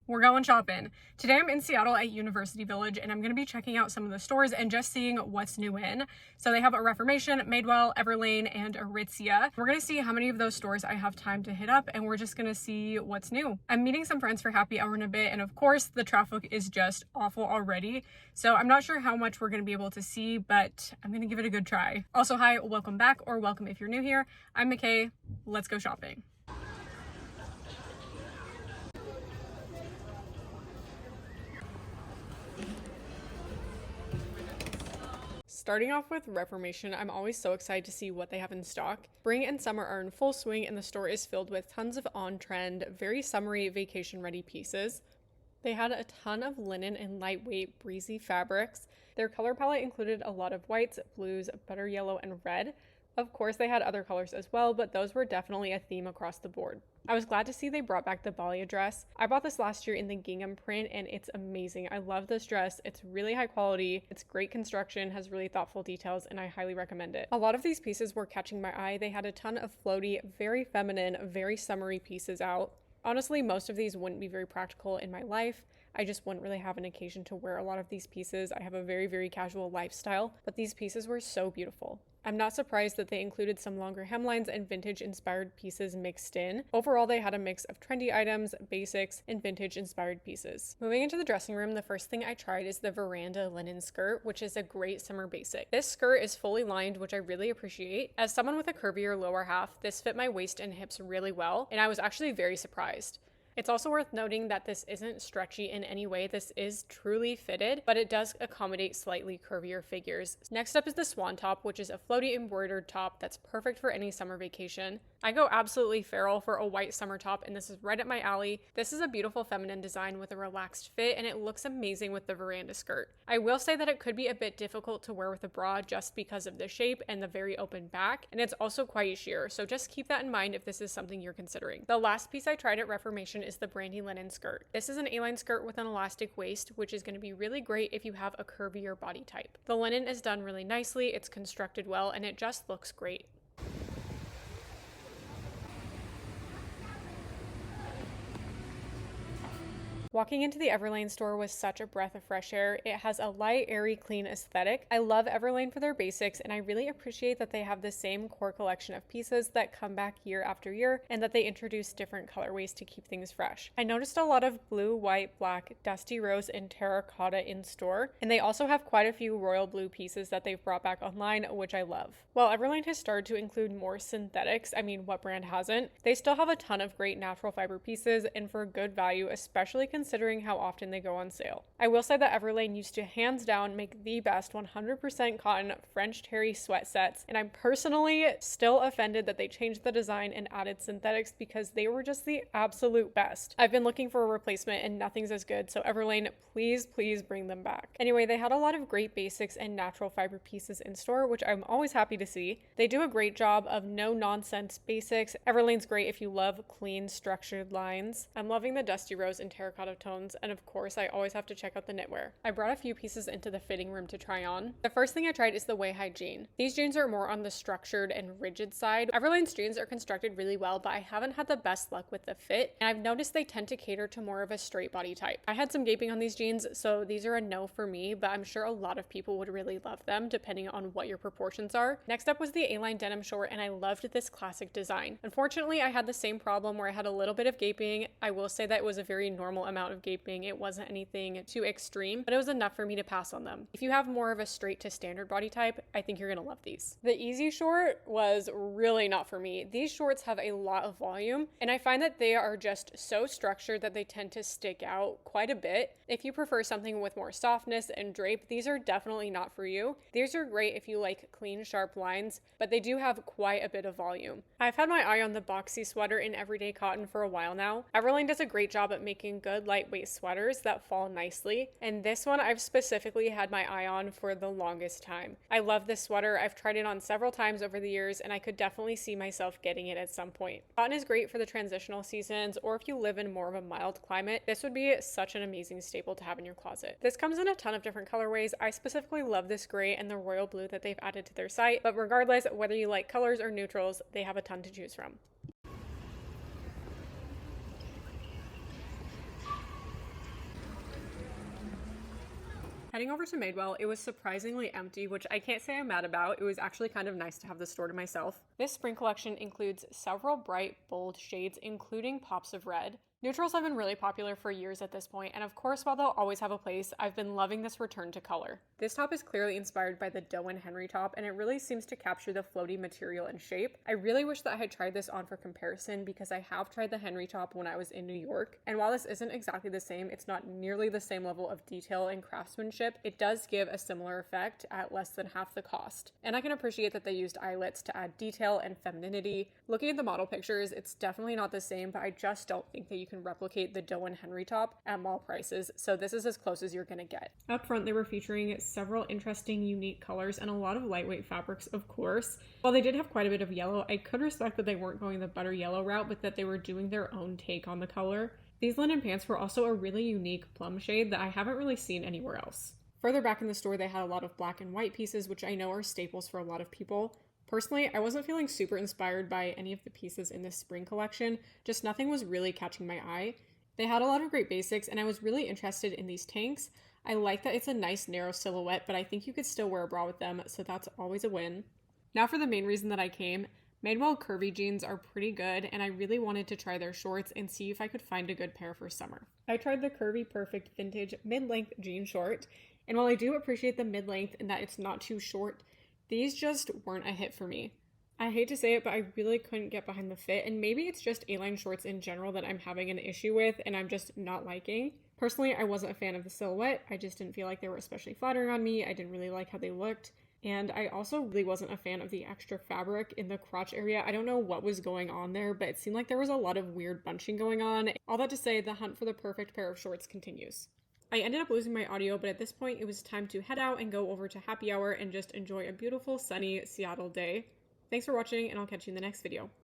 We're going shopping. Today I'm in Seattle at University Village and I'm going to be checking out some of the stores and just seeing what's new in. So they have a Reformation, Madewell, Everlane, and Aritzia. We're going to see how many of those stores I have time to hit up and we're just going to see what's new. I'm meeting some friends for happy hour in a bit and of course the traffic is just awful already. So I'm not sure how much we're going to be able to see, but I'm going to give it a good try. Also, hi, welcome back, or welcome if you're new here. I'm McKay. Let's go shopping. Starting off with Reformation, I'm always so excited to see what they have in stock. Spring and summer are in full swing and the store is filled with tons of on-trend, very summery, vacation-ready pieces. They had a ton of linen and lightweight, breezy fabrics. Their color palette included a lot of whites, blues, butter yellow, and red. Of course, they had other colors as well, but those were definitely a theme across the board. I was glad to see they brought back the Balia dress. I bought this last year in the gingham print and it's amazing. I love this dress. It's really high quality. It's great construction, has really thoughtful details, and I highly recommend it. A lot of these pieces were catching my eye. They had a ton of floaty, very feminine, very summery pieces out. Honestly, most of these wouldn't be very practical in my life. I just wouldn't really have an occasion to wear a lot of these pieces. I have a very, very casual lifestyle, but these pieces were so beautiful. I'm not surprised that they included some longer hemlines and vintage-inspired pieces mixed in. Overall, they had a mix of trendy items, basics, and vintage-inspired pieces. Moving into the dressing room, the first thing I tried is the Veranda linen skirt, which is a great summer basic. This skirt is fully lined, which I really appreciate. As someone with a curvier lower half, this fit my waist and hips really well, and I was actually very surprised. It's also worth noting that this isn't stretchy in any way. This is truly fitted, but it does accommodate slightly curvier figures. Next up is the swan top, which is a floaty embroidered top that's perfect for any summer vacation. I go absolutely feral for a white summer top, and this is right up my alley. This is a beautiful feminine design with a relaxed fit, and it looks amazing with the Veranda skirt. I will say that it could be a bit difficult to wear with a bra just because of the shape and the very open back, and it's also quite sheer, so just keep that in mind if this is something you're considering. The last piece I tried at Reformation is the brandy linen skirt. This is an A-line skirt with an elastic waist, which is going to be really great if you have a curvier body type. The linen is done really nicely, it's constructed well, and it just looks great. Walking into the Everlane store was such a breath of fresh air. It has a light, airy, clean aesthetic. I love Everlane for their basics, and I really appreciate that they have the same core collection of pieces that come back year after year, and that they introduce different colorways to keep things fresh. I noticed a lot of blue, white, black, dusty rose, and terracotta in store, and they also have quite a few royal blue pieces that they've brought back online, which I love. While Everlane has started to include more synthetics, I mean, what brand hasn't? They still have a ton of great natural fiber pieces, and for good value, especially considering how often they go on sale. I will say that Everlane used to hands down make the best 100% cotton French terry sweat sets, and I'm personally still offended that they changed the design and added synthetics because they were just the absolute best. I've been looking for a replacement and nothing's as good, so Everlane, please bring them back. Anyway, they had a lot of great basics and natural fiber pieces in store, which I'm always happy to see. They do a great job of no nonsense basics. Everlane's great if you love clean, structured lines. I'm loving the dusty rose and terracotta tones, and of course I always have to check out the knitwear. I brought a few pieces into the fitting room to try on. The first thing I tried is the way-high jean. These jeans are more on the structured and rigid side. Everlane's jeans are constructed really well, but I haven't had the best luck with the fit, and I've noticed they tend to cater to more of a straight body type. I had some gaping on these jeans, so these are a no for me, but I'm sure a lot of people would really love them depending on what your proportions are. Next up was the A-line denim short, and I loved this classic design. Unfortunately, I had the same problem where I had a little bit of gaping. I will say that it was a very normal amount of gaping. It wasn't anything too extreme, but it was enough for me to pass on them. If you have more of a straight to standard body type, I think you're gonna love these. The easy short was really not for me. These shorts have a lot of volume, and I find that they are just so structured that they tend to stick out quite a bit. If you prefer something with more softness and drape, these are definitely not for you. These are great if you like clean, sharp lines, but they do have quite a bit of volume. I've had my eye on the boxy sweater in everyday cotton for a while now. Everlane does a great job at making good lightweight sweaters that fall nicely, and this one I've specifically had my eye on for the longest time. I love this sweater. I've tried it on several times over the years, and I could definitely see myself getting it at some point. Cotton is great for the transitional seasons, or if you live in more of a mild climate, this would be such an amazing staple to have in your closet. This comes in a ton of different colorways. I specifically love this gray and the royal blue that they've added to their site, but regardless, whether you like colors or neutrals, they have a ton to choose from. Heading over to Madewell, it was surprisingly empty, which I can't say I'm mad about. It was actually kind of nice to have the store to myself. This spring collection includes several bright, bold shades, including pops of red. Neutrals have been really popular for years at this point, and of course, while they'll always have a place, I've been loving this return to color. This top is clearly inspired by the Doe and Henry top, and it really seems to capture the floaty material and shape. I really wish that I had tried this on for comparison because I have tried the Henry top when I was in New York, and while this isn't exactly the same, it's not nearly the same level of detail and craftsmanship. It does give a similar effect at less than half the cost. And I can appreciate that they used eyelets to add detail and femininity. Looking at the model pictures, it's definitely not the same, but I just don't think that you can replicate the Doe and Henry top at mall prices, so this is as close as you're gonna get. Up front, they were featuring several interesting, unique colors and a lot of lightweight fabrics, of course. While they did have quite a bit of yellow, I could respect that they weren't going the butter yellow route, but that they were doing their own take on the color. These linen pants were also a really unique plum shade that I haven't really seen anywhere else. Further back in the store, they had a lot of black and white pieces, which I know are staples for a lot of people. Personally, I wasn't feeling super inspired by any of the pieces in this spring collection, just nothing was really catching my eye. They had a lot of great basics, and I was really interested in these tanks. I like that it's a nice narrow silhouette, but I think you could still wear a bra with them, so that's always a win. Now for the main reason that I came. Madewell curvy jeans are pretty good, and I really wanted to try their shorts and see if I could find a good pair for summer. I tried the Curvy Perfect Vintage mid-length jean short, and while I do appreciate the mid-length and that it's not too short, these just weren't a hit for me. I hate to say it, but I really couldn't get behind the fit, and maybe it's just A-line shorts in general that I'm having an issue with and I'm just not liking. Personally, I wasn't a fan of the silhouette. I just didn't feel like they were especially flattering on me. I didn't really like how they looked. And I also really wasn't a fan of the extra fabric in the crotch area. I don't know what was going on there, but it seemed like there was a lot of weird bunching going on. All that to say, the hunt for the perfect pair of shorts continues. I ended up losing my audio, but at this point it was time to head out and go over to happy hour and just enjoy a beautiful sunny Seattle day. Thanks for watching, and I'll catch you in the next video.